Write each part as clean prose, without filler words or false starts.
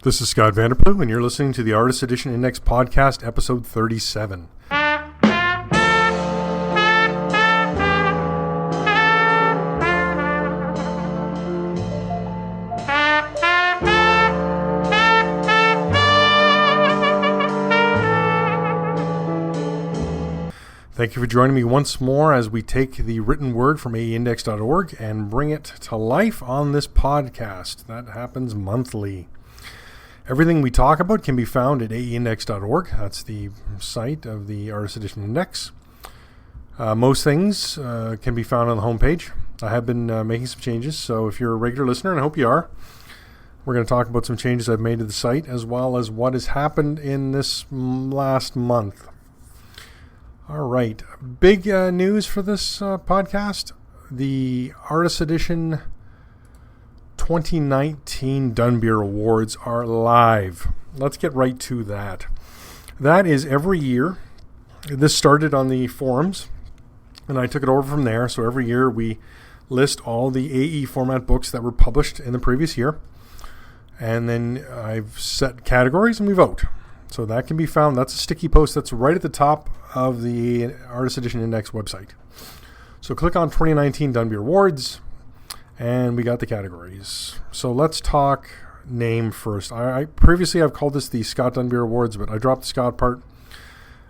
This is Scott Vanderplu, and you're listening to the Artist Edition Index Podcast, episode 37. Thank you for joining me once more as we take the written word from aeindex.org and bring it to life on this podcast. That happens monthly. Everything we talk about can be found at aeindex.org. That's the site of the Artist Edition Index. Most things can be found on the homepage. I have been making some changes, so if you're a regular listener, and I hope you are, we're going to talk about some changes I've made to the site as well as what has happened in this last month. All right. Big news for this podcast. The Artist Edition 2019 Dunbier Awards are live. Let's get right to that. That is every year. This started on the forums, and I took it over from there. So every year we list all the AE format books that were published in the previous year. And then I've set categories and we vote. So that can be found. That's a sticky post that's right at the top of the Artist Edition Index website. So click on 2019 Dunbier Awards, and we got the categories. So let's talk name first. Previously I've called this the Scott Dunbier Awards, but I dropped the Scott part.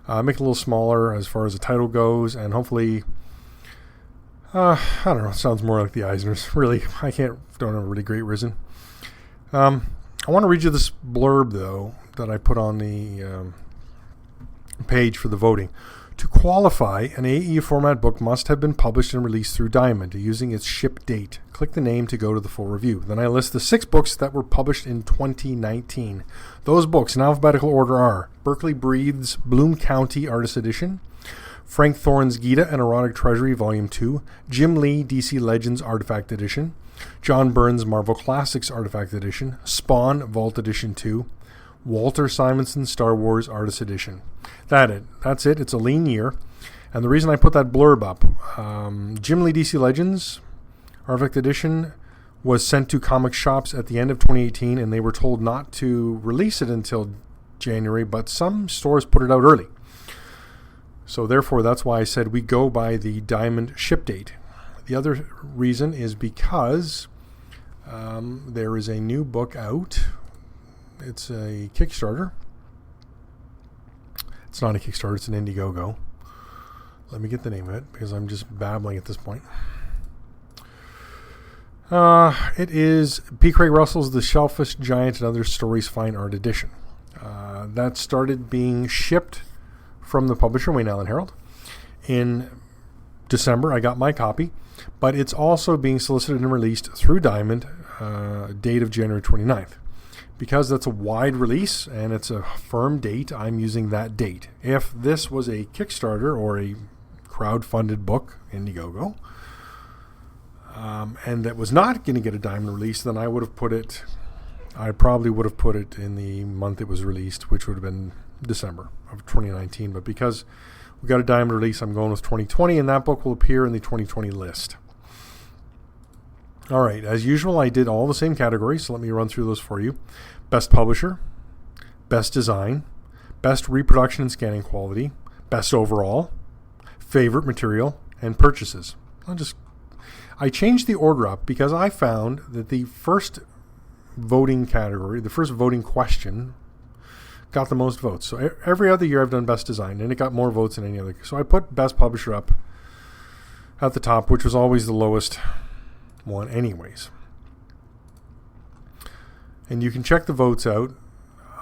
Make it a little smaller as far as the title goes, and hopefully, I don't know, it sounds more like the Eisners. Really, don't have a really great reason. I want to read you this blurb, though, that I put on the page for the voting. To qualify, an AE format book must have been published and released through Diamond using its ship date. Click the name to go to the full review. Then I list the 6 books that were published in 2019. Those books in alphabetical order are Berkeley Breathes Bloom County Artist Edition, Frank Thorne's Gita and Erotic Treasury Volume 2, Jim Lee DC Legends Artifact Edition, John Burns Marvel Classics Artifact Edition, Spawn Vault Edition 2, Walter Simonson Star Wars Artist Edition. That's it. It's a lean year. And the reason I put that blurb up, Jim Lee DC Legends Artifact Edition was sent to comic shops at the end of 2018, and they were told not to release it until January, but some stores put it out early. So therefore, that's why I said we go by the Diamond ship date. The other reason is because there is a new book out. It's a Kickstarter. It's not a Kickstarter, it's an Indiegogo. Let me get the name of it because I'm just babbling at this point. It is P. Craig Russell's The Shellfish Giant and Other Stories Fine Art Edition. That started being shipped from the publisher, Wayne Allen Herald. In December, I got my copy, but it's also being solicited and released through Diamond, date of January 29th. Because that's a wide release and it's a firm date, I'm using that date. If this was a Kickstarter or a crowd-funded book, Indiegogo, and that was not going to get a Diamond release, then I probably would have put it in the month it was released, which would have been December of 2019. But because we got a Diamond release, I'm going with 2020, and that book will appear in the 2020 list. All right, as usual, I did all the same categories, so let me run through those for you. Best Publisher, Best Design, Best Reproduction and Scanning Quality, Best Overall, Favorite Material, and Purchases. I changed the order up because I found that the first voting category, the first voting question, got the most votes. So every other year I've done Best Design, and it got more votes than any other. So I put Best Publisher up at the top, which was always the lowest one anyways. And you can check the votes out.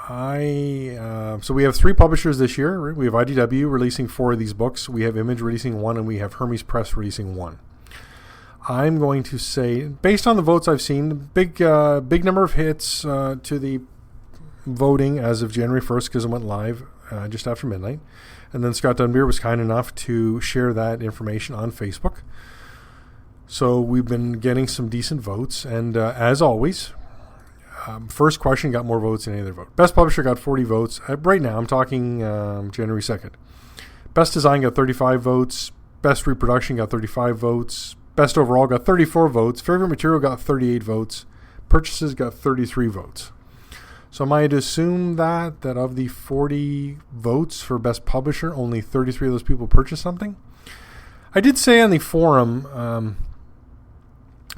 So we have 3 publishers this year. We have IDW releasing 4 of these books. We have Image releasing 1, and we have Hermes Press releasing 1. I'm going to say, based on the votes I've seen, big number of hits to the voting as of January 1st because it went live just after midnight. And then Scott Dunbier was kind enough to share that information on Facebook. So we've been getting some decent votes, and as always, first question got more votes than any other vote. Best Publisher got 40 votes. Right now, I'm talking January 2nd. Best Design got 35 votes. Best Reproduction got 35 votes. Best Overall got 34 votes. Favorite Material got 38 votes. Purchases got 33 votes. So am I to assume that of the 40 votes for best publisher, only 33 of those people purchased something? I did say on the forum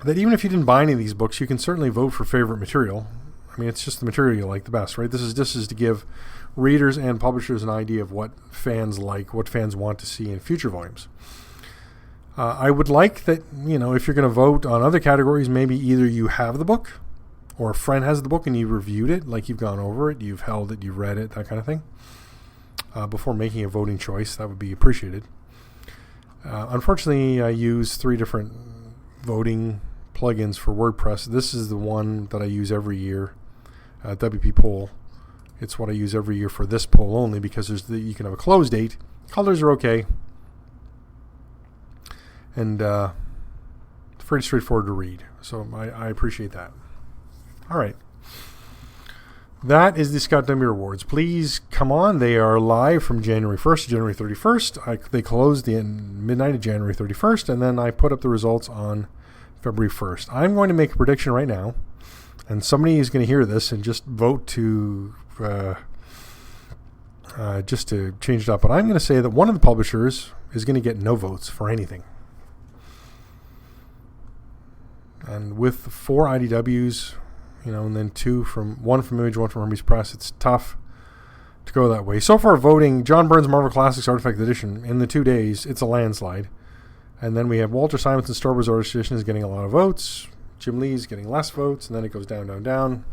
that even if you didn't buy any of these books, you can certainly vote for favorite material. I mean, it's just the material you like the best, right? This is to give readers and publishers an idea of what fans like, what fans want to see in future volumes. I would like that, if you're going to vote on other categories, maybe either you have the book or a friend has the book and you reviewed it, like you've gone over it, you've held it, you've read it, that kind of thing, before making a voting choice. That would be appreciated. Unfortunately, I use 3 different voting plugins for WordPress. This is the one that I use every year, WP Poll. It's what I use every year for this poll only because you can have a close date. Colors are okay. And pretty straightforward to read. So I appreciate that. All right. That is the Scott Dunbier Awards. Please come on. They are live from January 1st to January 31st. They closed in midnight of January 31st, and then I put up the results on February 1st. I'm going to make a prediction right now, and somebody is going to hear this and just vote to just to change it up. But I'm going to say that one of the publishers is going to get no votes for anything. And with 4 IDWs, and then one from Image, one from Hermes Press, it's tough to go that way. So far, voting, John Byrne's Marvel Classics Artifact Edition, in the 2 days, it's a landslide. And then we have Walter Simonson's Star Wars Artist Edition is getting a lot of votes. Jim Lee's getting less votes, and then it goes down, down, down.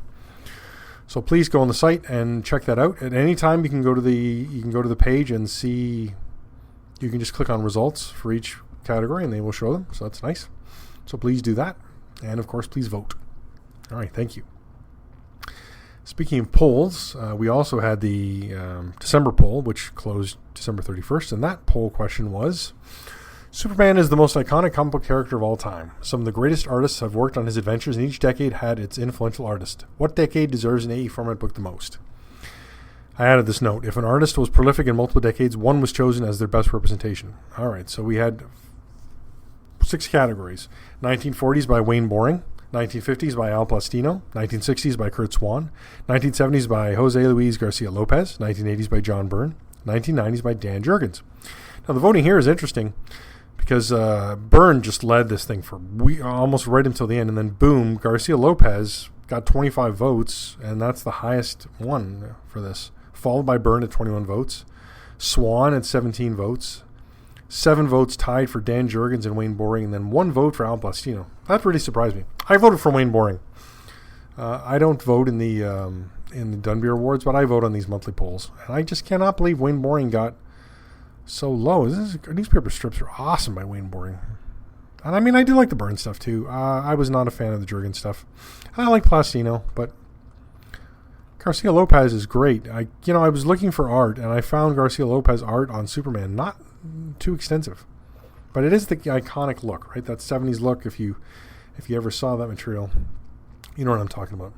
So please go on the site and check that out. At any time, you can go to the page and see. You can just click on results for each category, and they will show them. So that's nice. So please do that. And, of course, please vote. All right, thank you. Speaking of polls, we also had the December poll, which closed December 31st, and that poll question was, Superman is the most iconic comic book character of all time. Some of the greatest artists have worked on his adventures, and each decade had its influential artist. What decade deserves an AE format book the most? I added this note. If an artist was prolific in multiple decades, one was chosen as their best representation. All right, so we had 6 categories. 1940s by Wayne Boring, 1950s by Al Plastino, 1960s by Kurt Swan, 1970s by Jose Luis Garcia Lopez, 1980s by John Byrne, 1990s by Dan Jurgens. Now the voting here is interesting because Byrne just led this thing for almost right until the end, and then boom, Garcia Lopez got 25 votes, and that's the highest one for this, followed by Byrne at 21 votes, Swan at 17 votes, 7 votes tied for Dan Jurgens and Wayne Boring, and then 1 vote for Al Plastino. That really surprised me. I voted for Wayne Boring. I don't vote in the Dunbier Awards, but I vote on these monthly polls. And I just cannot believe Wayne Boring got so low. Newspaper strips are awesome by Wayne Boring. And I mean, I do like the Byrne stuff too. I was not a fan of the Jurgens stuff. I like Plastino, but Garcia Lopez is great. I was looking for art, and I found Garcia Lopez art on Superman not too extensive, but it is the iconic look, right? That 70s look. If you ever saw that material, you know what I'm talking about.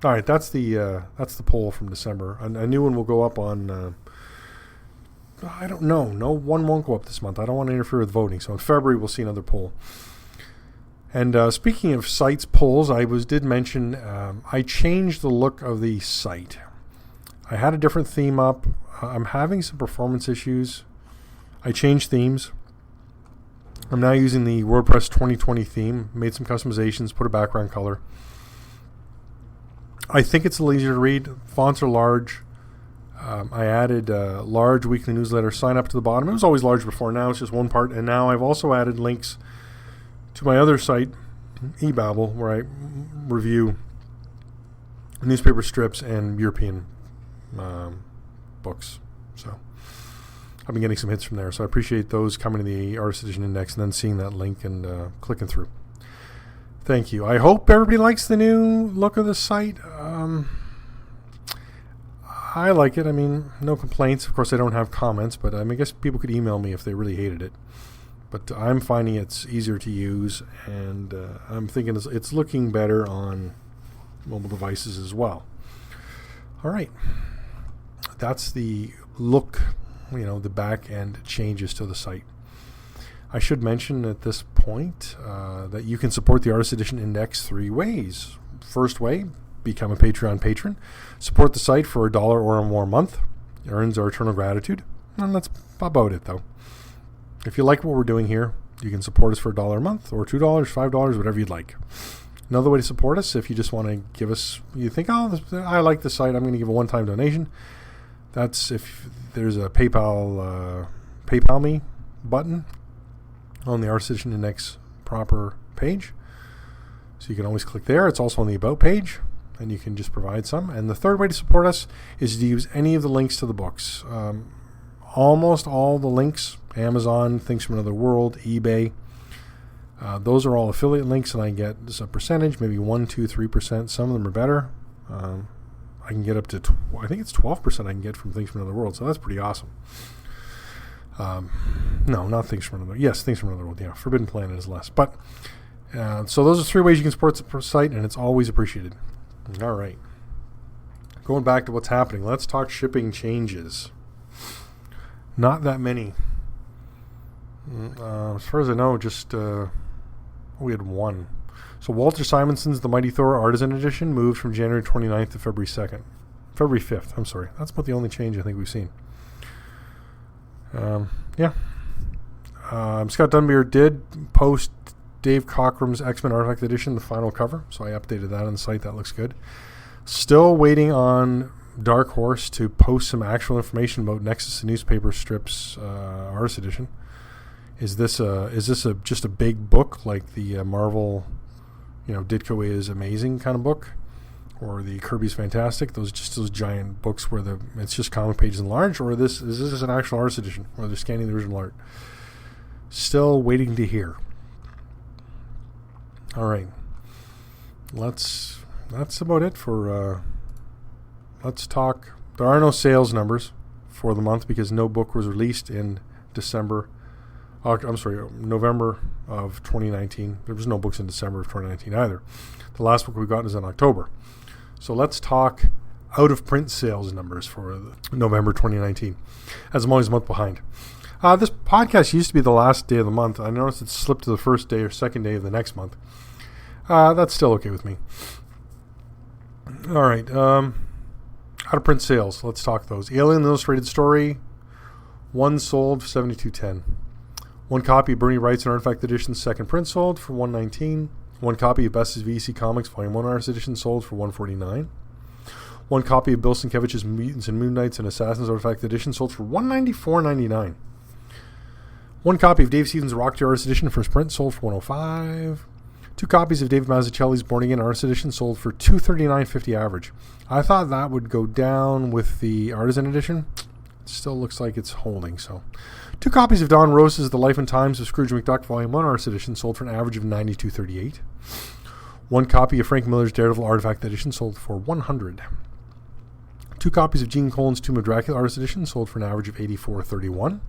All right, that's the poll from December. A new one will go up on. I don't know. No one won't go up this month. I don't want to interfere with voting. So in February we'll see another poll. And speaking of sites polls, I did mention I changed the look of the site. I had a different theme up. I'm having some performance issues. I changed themes. I'm now using the WordPress 2020 theme. Made some customizations, put a background color. I think it's a little easier to read. Fonts are large. I added a large weekly newsletter sign up to the bottom. It was always large before. Now it's just one part. And now I've also added links to my other site, eBabble, where I review newspaper strips and European books. So I've been getting some hits from there. So I appreciate those coming to the Artist Edition Index and then seeing that link and clicking through. Thank you. I hope everybody likes the new look of the site. I like it. I mean, no complaints. Of course, I don't have comments, but I guess people could email me if they really hated it. But I'm finding it's easier to use, and I'm thinking it's looking better on mobile devices as well. All right. That's the look, the back end changes to the site. I should mention at this point that you can support the Artist Edition Index 3 ways. First way, become a Patreon patron. Support the site for $1 or more a month. It earns our eternal gratitude. And that's about it, though. If you like what we're doing here, you can support us for $1 a month or $2, $5, whatever you'd like. Another way to support us, if you just want to give us, you think, oh, I like the site, I'm going to give a one-time donation. That's if there's a PayPal me button on the Artist Edition Index proper page. So you can always click there. It's also on the About page, and you can just provide some. And the third way to support us is to use any of the links to the books. Almost all the links, Amazon, Things from Another World, eBay, those are all affiliate links, and I get a percentage, maybe 1%, 2%, 3%. Some of them are better. I can get up to, I think it's 12% I can get from Things from Another World, so that's pretty awesome. No, not Things from Another. Yes, Things from Another World. Yeah, Forbidden Planet is less. But so those are 3 ways you can support the site, and it's always appreciated. All right. Going back to what's happening, let's talk shipping changes. Not that many. As far as I know, just we had one. So Walter Simonson's The Mighty Thor Artisan Edition moved from January 29th to February 2nd. February 5th, I'm sorry. That's about the only change I think we've seen. Yeah. Scott Dunbier did post Dave Cockrum's X-Men Artifact Edition, the final cover. So I updated that on the site. That looks good. Still waiting on Dark Horse to post some actual information about Nexus Newspaper Strips Artist Edition. Is this just a big book like the Marvel, Ditko is Amazing kind of book, or the Kirby's Fantastic? Those giant books where it's just comic pages enlarged, or is this an actual artist edition where they're scanning the original art? Still waiting to hear. All right, that's about it for. Let's talk. There are no sales numbers for the month because no book was released in November of 2019. There was no books in December of 2019 either. The last book we got is in October. So let's talk out-of-print sales numbers for November 2019, as I'm always a month behind. This podcast used to be the last day of the month. I noticed it slipped to the first day or second day of the next month. That's still okay with me. All right. Out-of-print sales. Let's talk those. Alien Illustrated Story. One sold for $72.10. One copy of Bernie Wright's Artifact Edition second print sold for $119. One copy of Best's VC Comics Volume 1 Artist Edition sold for $149. One copy of Bill Sienkiewicz's Mutants and Moon Knights and Assassins Artifact Edition sold for $194.99. One copy of Dave Stevens' Rocketeer Artist Edition first print sold for $105. Two copies of David Mazzucchelli's Born Again Artist Edition sold for $239.50 average. I thought that would go down with the Artisan Edition. It still looks like it's holding, so. Two copies of Don Rose's The Life and Times of Scrooge McDuck Volume 1 Artist Edition sold for an average of $92.38. One copy of Frank Miller's Daredevil Artifact Edition sold for $100. Two copies of Gene Colan's Tomb of Dracula Artist Edition sold for an average of $84.31.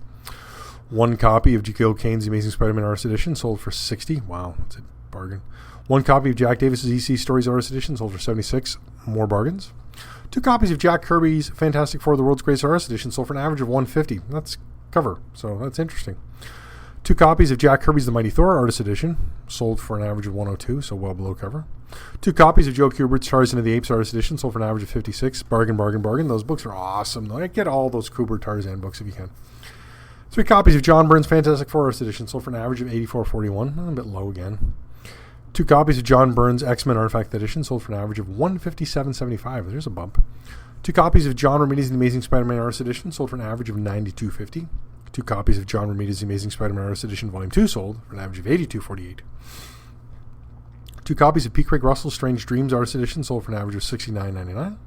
One copy of J.K. Kane's Amazing Spider-Man Artist Edition sold for $60. Wow, that's a bargain. One copy of Jack Davis's EC Stories Artist Edition sold for $76. More bargains. Two copies of Jack Kirby's Fantastic Four: The World's Greatest Artist Edition sold for an average of $150. That's cover, so that's interesting. Two copies of Jack Kirby's The Mighty Thor Artist Edition sold for an average of $102, so well below cover. Two copies of Joe Kubert's Tarzan of the Apes Artist Edition sold for an average of $56. Bargain, bargain, bargain. Those books are awesome, though. Get all those Kubert Tarzan books if you can. Three copies of John Byrne's Fantastic Four Artist Edition sold for an average of $84.41. A bit low again. Two copies of John Byrne's X-Men Artifact Edition sold for an average of $157.75. There's a bump. Two copies of John Romita's The Amazing Spider-Man Artist Edition sold for an average of $92.50. Two copies of John Romita's The Amazing Spider-Man Artist Edition Volume 2 sold for an average of $82.48. Two copies of P. Craig Russell's Strange Dreams Artist Edition sold for an average of $69.99.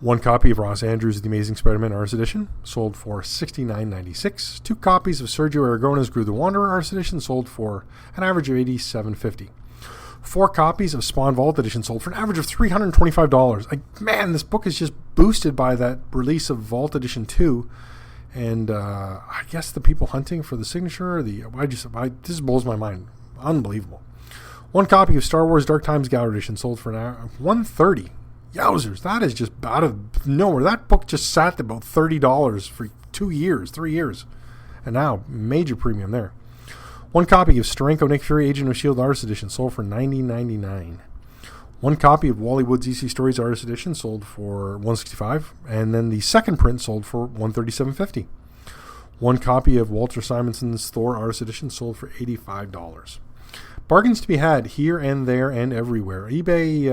One copy of Ross Andrews' The Amazing Spider-Man Artist Edition sold for $69.96. Two copies of Sergio Aragona's Gru the Wanderer Artist Edition sold for an average of $87.50. Four copies of Spawn Vault Edition sold for an average of $325. Man, this book is just boosted by that release of Vault Edition 2. And I guess the people hunting for the signature, this blows my mind. Unbelievable. One copy of Star Wars Dark Times Gallery Edition sold for an $130. Yowzers, that is just out of nowhere. That book just sat at about $30 for 3 years. And now, major premium there. One copy of Steranko Nick Fury Agent of S.H.I.E.L.D. Artist Edition sold for $90.99. One copy of Wally Wood's EC Stories Artist Edition sold for $165, and then the second print sold for $137.50. One copy of Walter Simonson's Thor Artist Edition sold for $85. Bargains to be had here and there and everywhere. eBay,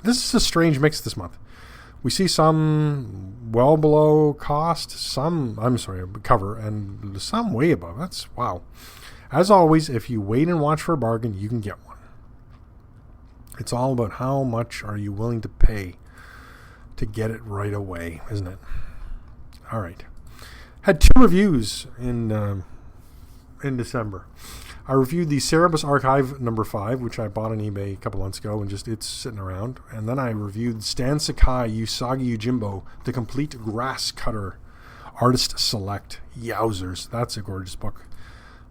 this is a strange mix this month. We see some well below cost, cover, and some way above. That's wow. As always, if you wait and watch for a bargain, you can get one. It's all about how much are you willing to pay to get it right away, isn't it? All right. Had 2 reviews in December. I reviewed the Cerebus Archive number 5, which I bought on eBay a couple months ago, and it's sitting around. And then I reviewed Stan Sakai, Usagi Yojimbo, the Complete Grasscutter Artist Select. Yowzers, that's a gorgeous book.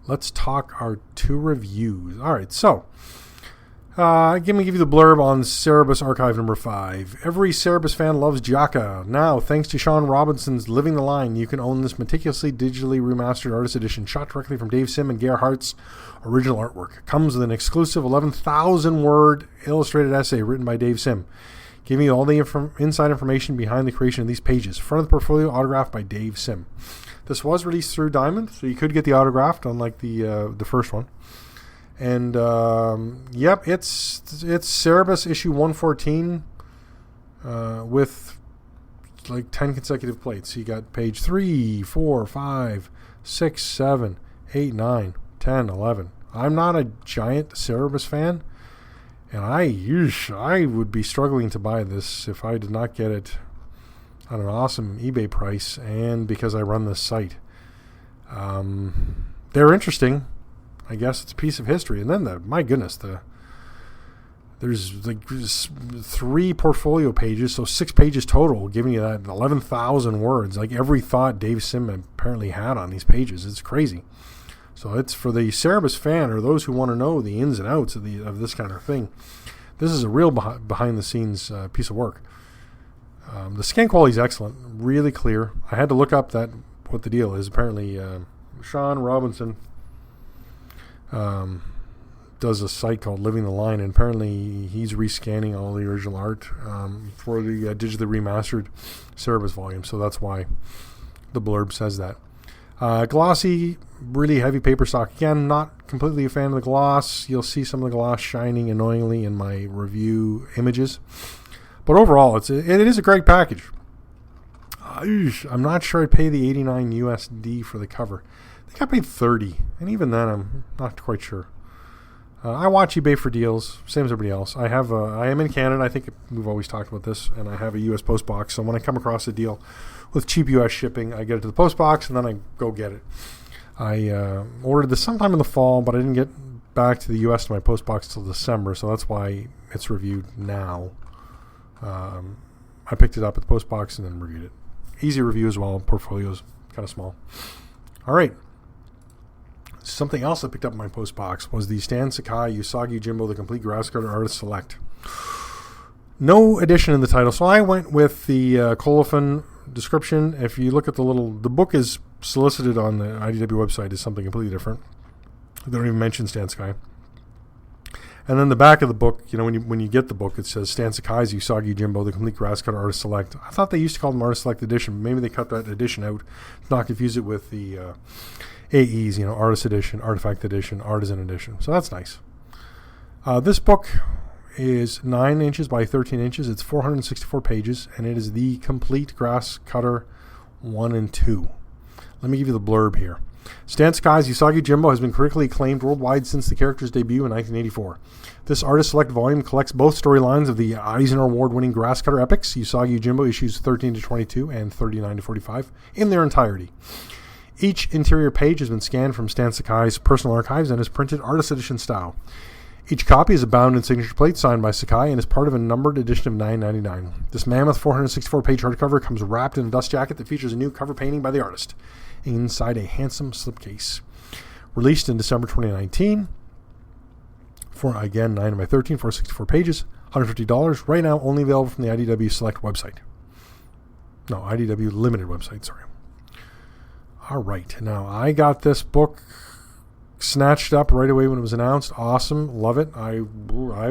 Let's talk our 2 reviews. All right, so give you the blurb on Cerebus Archive number 5. Every Cerebus fan loves Jaka. Now, thanks to Sean Robinson's Living the Line, you can own this meticulously digitally remastered artist edition shot directly from Dave Sim and Gerhardt's original artwork. It comes with an exclusive 11,000-word illustrated essay written by Dave Sim, giving you all the inside information behind the creation of these pages. Front of the portfolio, autographed by Dave Sim. This was released through Diamond, so you could get the autographed, unlike the first one. And it's Cerebus issue 114 with like 10 consecutive plates. So you got page 3, 4, 5, 6, 7, 8, 9, 10, 11. I'm not a giant Cerebus fan, and I would be struggling to buy this if I did not get it on an awesome eBay price, and because I run this site. They're interesting. I guess it's a piece of history. And then there's like 3 portfolio pages, so 6 pages total, giving you that 11,000 words. Like every thought Dave Sim apparently had on these pages. It's crazy. So it's for the Cerebus fan, or those who want to know the ins and outs of this kind of thing. This is a real behind the scenes piece of work. The scan quality is excellent, really clear. I had to look up what the deal is. Apparently, Sean Robinson does a site called Living the Line, and apparently he's rescanning all the original art for the digitally remastered Cerebus volume, so that's why the blurb says that. Glossy, really heavy paper stock. Again, not completely a fan of the gloss. You'll see some of the gloss shining annoyingly in my review images, but overall it is a great package. I'm not sure I'd pay the $89 USD for the cover. I think I paid $30, and even then I'm not quite sure. I watch eBay for deals, same as everybody else. I am in Canada. I think we've always talked about this, and I have a U.S. post box. So when I come across a deal with cheap U.S. shipping, I get it to the post box, and then I go get it. I ordered this sometime in the fall, but I didn't get back to the U.S. to my post box till December, so that's why it's reviewed now. I picked it up at the post box and then reviewed it. Easy review as well. Portfolio's kind of small. All right. Something else I picked up in my post box was the Stan Sakai Usagi Yojimbo, the Complete Grasscutter Artist Select. No addition in the title, so I went with the colophon description. If you look at the book is solicited on the IDW website as something completely different. They don't even mention Stan Sakai. And then the back of the book, when you get the book, it says Stan Sakai's Usagi Yojimbo, the Complete Grasscutter Artist Select. I thought they used to call them Artist Select Edition. Maybe they cut that edition out to not confuse it with the AEs, Artist Edition, Artifact Edition, Artisan Edition. So that's nice. This book is 9 inches by 13 inches. It's 464 pages, and it is the Complete Grasscutter 1 and 2. Let me give you the blurb here. Stan Sakai's Usagi Yojimbo has been critically acclaimed worldwide since the character's debut in 1984. This Artist Select volume collects both storylines of the Eisner Award-winning Grasscutter epics, Usagi Yojimbo issues 13 to 22 and 39 to 45, in their entirety. Each interior page has been scanned from Stan Sakai's personal archives and is printed Artist Edition style. Each copy is a bound and signature plate signed by Sakai and is part of a numbered edition of $9.99. This mammoth 464-page hardcover comes wrapped in a dust jacket that features a new cover painting by the artist inside a handsome slipcase. Released in December 2019 for, again, 9 by 13, 464 pages, $150. Right now, only available from the IDW Select website. No, IDW Limited website, sorry. All right, now I got this book snatched up right away when it was announced. Awesome. Love it. I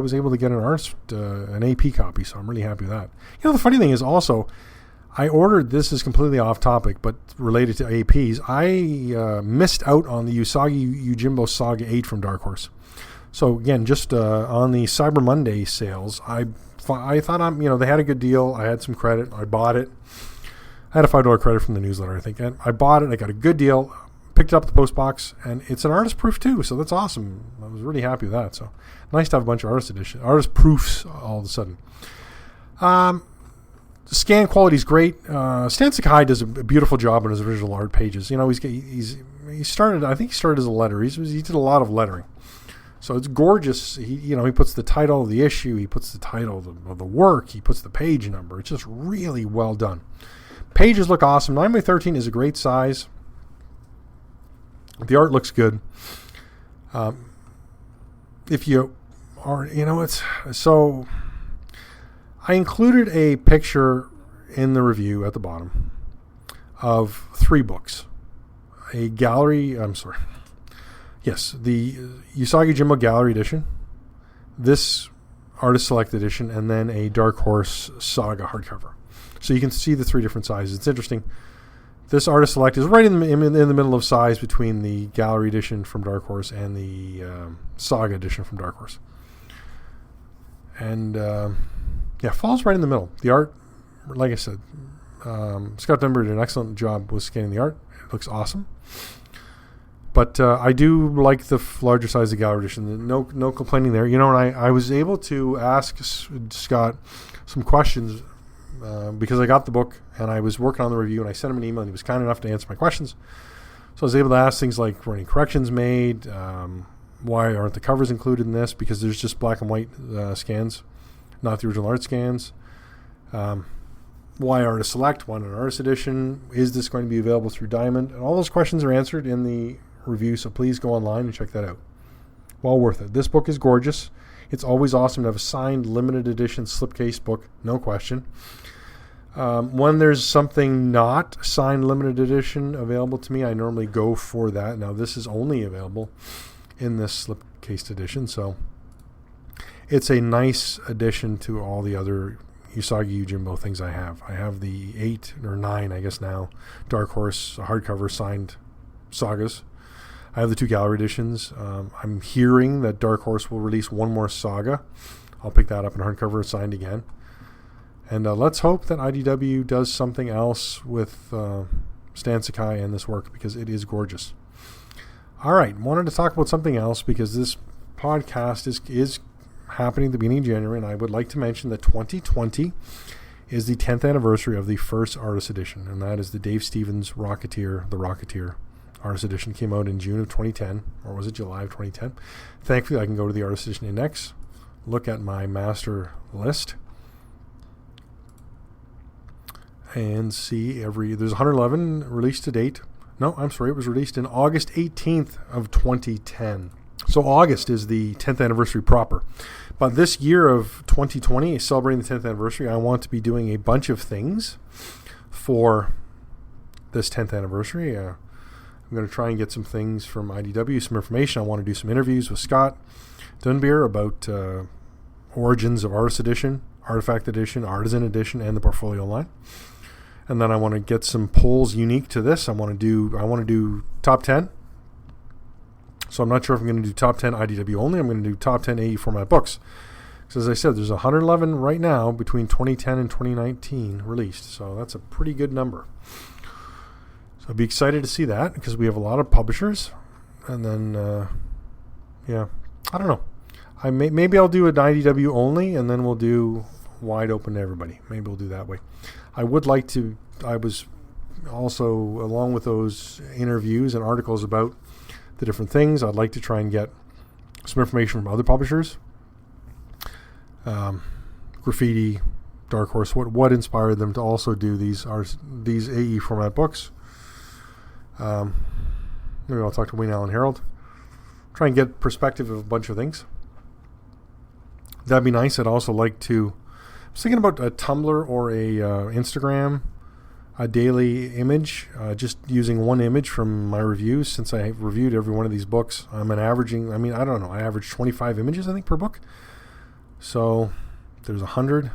was able to get an AP copy, so I'm really happy with that. The funny thing is also, I ordered, this is completely off topic, but related to APs. I missed out on the Usagi Yojimbo Saga 8 from Dark Horse. So again, just on the Cyber Monday sales, I thought they had a good deal. I had some credit. I bought it. I had a $5 credit from the newsletter, I think. And I bought it. I got a good deal. Picked it up at the post box, and it's an artist proof too, so that's awesome. I was really happy with that. So nice to have a bunch of artist proofs all of a sudden. Scan quality is great. Stan Sakai does a beautiful job on his original art pages. He started. I think he started as a letterer. He did a lot of lettering, so it's gorgeous. He puts the title of the issue. He puts the title of the work. He puts the page number. It's just really well done. Pages look awesome. 9x13 is a great size. The art looks good. If you are, it's so. I included a picture in the review at the bottom of 3 books. A gallery. Yes, the Usagi Yojimbo Gallery Edition, this Artist Select Edition, and then a Dark Horse Saga hardcover. So you can see the 3 different sizes. It's interesting. This Artist Select is right in the middle of size between the Gallery Edition from Dark Horse and the Saga Edition from Dark Horse. And, falls right in the middle. The art, like I said, Scott Dunbier did an excellent job with scanning the art. It looks awesome. But I do like the larger size of the Gallery Edition. No complaining there. And I was able to ask Scott some questions because I got the book and I was working on the review, and I sent him an email and he was kind enough to answer my questions. So I was able to ask things like, were any corrections made? Why aren't the covers included in this? Because there's just black and white scans, not the original art scans. Why Artist Select? Why not Artist Edition? Is this going to be available through Diamond? And all those questions are answered in the review, so please go online and check that out. Well worth it. This book is gorgeous. It's always awesome to have a signed limited edition slipcase book, no question. When there's something not signed limited edition available to me, I normally go for that. Now, this is only available in this slipcase edition, so it's a nice addition to all the other Usagi Yojimbo things I have. I have the 8 or 9, I guess now, Dark Horse hardcover signed sagas. I have the 2 gallery editions. I'm hearing that Dark Horse will release one more saga. I'll pick that up in hardcover signed again. And let's hope that IDW does something else with Stan Sakai and this work, because it is gorgeous. All right, wanted to talk about something else because this podcast is happening at the beginning of January, and I would like to mention that 2020 is the 10th anniversary of the first Artist Edition, and that is the Dave Stevens Rocketeer, the Rocketeer Artist Edition. Came out in June of 2010, or was it July of 2010? Thankfully, I can go to the Artist Edition Index, look at my master list, and see there's 111 released to date. No, I'm sorry, it was released in August 18th of 2010. So August is the 10th anniversary proper. But this year of 2020, celebrating the 10th anniversary, I want to be doing a bunch of things for this 10th anniversary. I'm going to try and get some things from IDW, some information. I want to do some interviews with Scott Dunbier about origins of Artist Edition, Artifact Edition, Artisan Edition, and the Portfolio line. And then I want to get some polls unique to this. I want to do top 10. So I'm not sure if I'm going to do top 10 IDW only. I'm going to do top 10 AE format books. Because as I said, there's 111 right now between 2010 and 2019 released. So that's a pretty good number. So I'd be excited to see that because we have a lot of publishers. And then, I don't know. Maybe I'll do an IDW only, and then we'll do wide open to everybody. Maybe we'll do that way. I would like to. I was also, along with those interviews and articles about the different things, I'd like to try and get some information from other publishers. Graffiti, Dark Horse, what inspired them to also do these AE format books. Maybe I'll talk to Wayne Allen Herald. Try and get perspective of a bunch of things. That'd be nice. I'd also like to. I was thinking about a Tumblr or a Instagram a daily image, just using one image from my reviews. Since I have reviewed every one of these books, I average 25 images, I think, per book. So there's 100,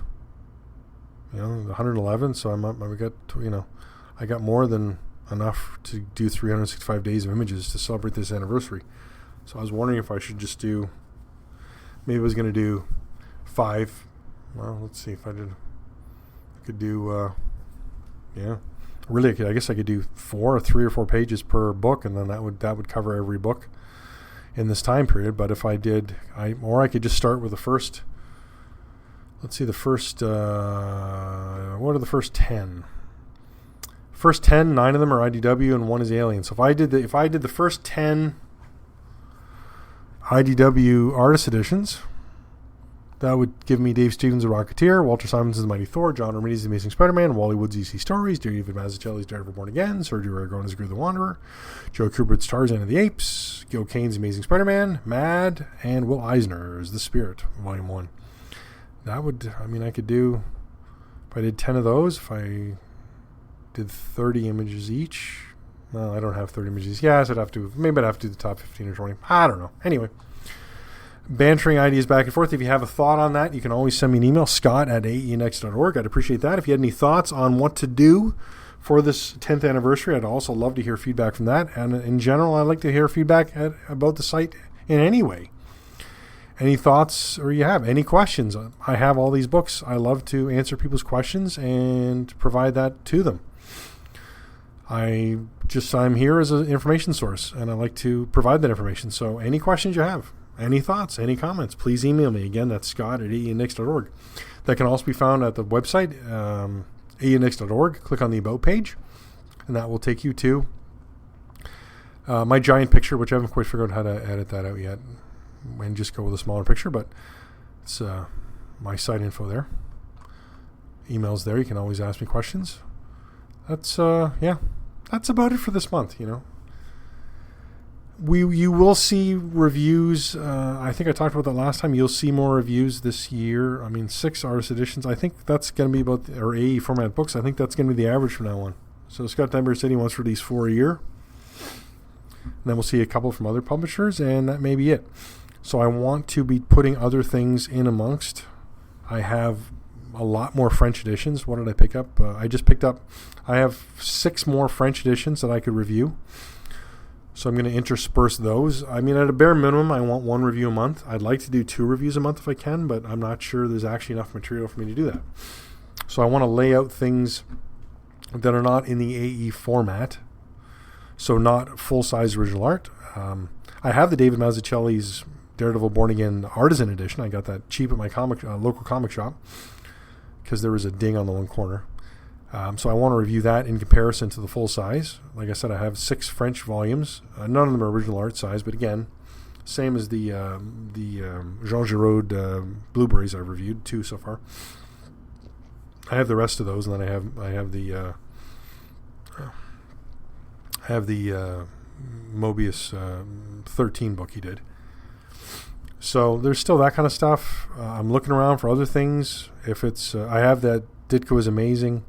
111. So I got more than enough to do 365 days of images to celebrate this anniversary. So I was wondering if I should just do, maybe I was going to do 5. Well, let's see if I could do, really, I guess I could do 3 or 4 pages per book, and then that would cover every book in this time period. But if I did, I could just start with the first. Let's see, what are the first 10? First 10, 9 of them are IDW and 1 is Alien. So if I did the first 10 IDW artist editions, that would give me Dave Stevens' The Rocketeer, Walter Simonson's Mighty Thor, John Romita's The Amazing Spider-Man, Wally Wood's EC Stories, David Mazzucchelli's Daredevil Born Again, Sergio Aragona's Gru the Wanderer, Joe Kubert's Tarzan of the Apes, Gil Kane's Amazing Spider-Man, Mad, and Will Eisner's The Spirit, Volume 1. That would, I could do, if I did 10 of those, if I did 30 images each. Well, I don't have 30 images. Yes, I'd have to do the top 15 or 20. I don't know. Anyway, bantering ideas back and forth. If you have a thought on that, you can always send me an email, scott@aenx.org. I'd appreciate that. If you had any thoughts on what to do for this 10th anniversary, I'd also love to hear feedback from that. And in general, I'd like to hear feedback about the site in any way. Any thoughts, or you have any questions? I have all these books. I love to answer people's questions and provide that to them. I'm here as an information source, and I like to provide that information. So any questions you have, any thoughts, any comments, please email me. Again, that's scott@aenx.org. That can also be found at the website, aenx.org. Click on the About page, and that will take you to my giant picture, which I haven't quite figured out how to edit that out yet, and just go with a smaller picture, but it's my site info there. Emails there. You can always ask me questions. That's about it for this month. You will see reviews. I think I talked about that last time. You'll see more reviews this year. 6 artist editions. I think that's going to be about, or AE format books. I think that's going to be the average from now on. So Scott Dunbier said he wants to release 4 a year. And then we'll see a couple from other publishers, and that may be it. So I want to be putting other things in amongst. I have a lot more French editions. What did I pick up? I have 6 more French editions that I could review. So I'm going to intersperse those. At a bare minimum, I want 1 review a month. I'd like to do 2 reviews a month if I can, but I'm not sure there's actually enough material for me to do that. So I want to lay out things that are not in the AE format. So not full-size original art. I have the David Mazzucchelli's Daredevil Born Again Artisan Edition. I got that cheap at my local comic shop because there was a ding on the one corner. So I want to review that in comparison to the full size. Like I said, I have 6 French volumes. None of them are original art size, but again, same as the Jean Giraud Blueberries I've reviewed, 2 so far. I have the rest of those, and then I have the Mobius 13 book he did. So there's still that kind of stuff. I'm looking around for other things. If it's, I have that Ditko is Amazing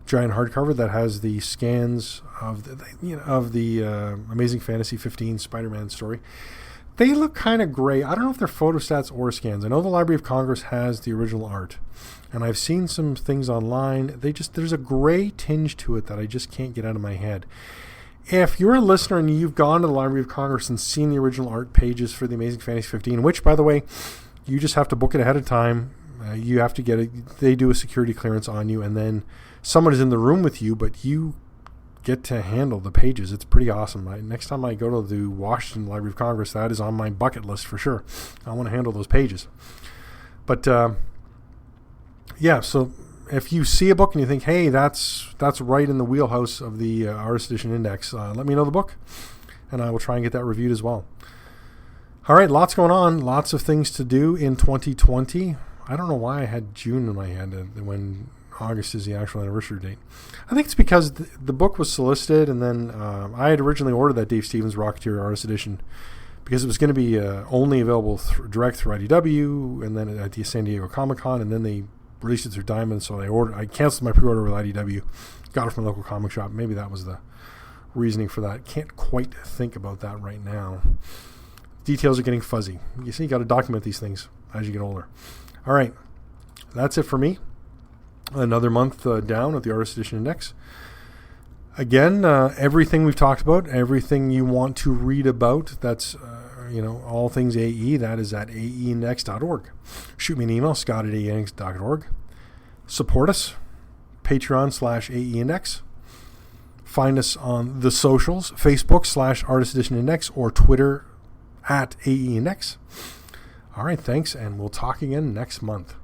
giant hardcover that has the scans of the Amazing Fantasy 15 Spider-Man story. They look kind of gray. I don't know if they're photostats or scans. I know the Library of Congress has the original art, and I've seen some things online. There's a gray tinge to it that I just can't get out of my head. If you're a listener and you've gone to the Library of Congress and seen the original art pages for the Amazing Fantasy 15, which, by the way, you just have to book it ahead of time. You have to get it. They do a security clearance on you, and then someone is in the room with you, but you get to handle the pages. It's pretty awesome. Next time I go to the Washington Library of Congress, that is on my bucket list for sure. I want to handle those pages. But, so if you see a book and you think, hey, that's right in the wheelhouse of the Artist Edition Index, let me know the book, and I will try and get that reviewed as well. All right, lots going on. Lots of things to do in 2020. I don't know why I had June in my head when August is the actual anniversary date. I think it's because the book was solicited, and then I had originally ordered that Dave Stevens Rocketeer Artist Edition because it was going to be only available direct through IDW, and then at the San Diego Comic-Con, and then they released it through Diamond, so I canceled my pre-order with IDW. Got it from a local comic shop. Maybe that was the reasoning for that. Can't quite think about that right now. Details are getting fuzzy. You see, you got to document these things as you get older. All right, that's it for me. Another month down at the Artist Edition Index. Again, everything we've talked about, everything you want to read about, that's all things AE, that is at aeindex.org. Shoot me an email, scott@aeindex.org. Support us, Patreon/AEindex. Find us on the socials, Facebook/Artist Edition Index, or Twitter @AEindex. All right, thanks, and we'll talk again next month.